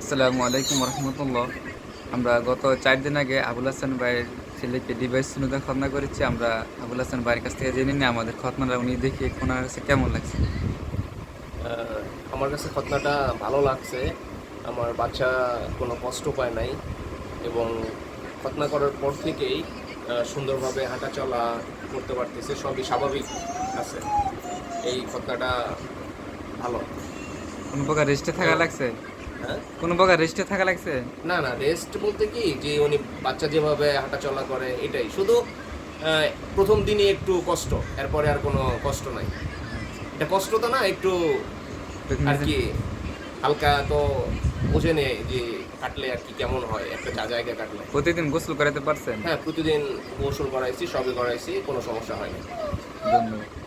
আসসালামু আলাইকুম রহমতুল্লাহ। আমরা গত 4 দিন আগে আবুল হাসান ভাইয়ের ছেলেকে ডিভাইস সুন্নতে খতনা করেছি। আমরা আবুল হাসান ভাইয়ের কাছ থেকে জেনে নিই আমাদের খতনাটা উনি দেখে ওনার কাছে কেমন লাগছে। আহ, আমার কাছে খতনাটা ভালো লাগছে। আমার বাচ্চা কোনো কষ্ট পায় নাই এবং খতনা করার পর থেকেই সুন্দরভাবে হাঁটা চলা করতে পারতেছে, সবই স্বাভাবিক আছে। এই খতনাটা ভালো। কোনো প্রকার রেস্টে থাকা এবং লাগছে? হ্যাঁ, কোনো প্রকার রেস্টে থাকা লাগছে? না না, রেস্ট বলতে কি যে উনি বাচ্চা যেভাবে হাঁটা চলা করে এটাই শুধু। আহ, প্রথম দিনই একটু কষ্ট, এরপরে আর কোনো কষ্ট নাই। এটা কষ্ট তো না, একটু আর কি হালকা তো বুঝে নে যে কাটলে আর কি কেমন হয় একটা জায়গায় কাটলে। প্রতিদিন গোসল করাতে পারছেন? হ্যাঁ, প্রতিদিন গোসল করাইছি, সবই করাইছি, কোনো সমস্যা হয়নি। ধন্যবাদ।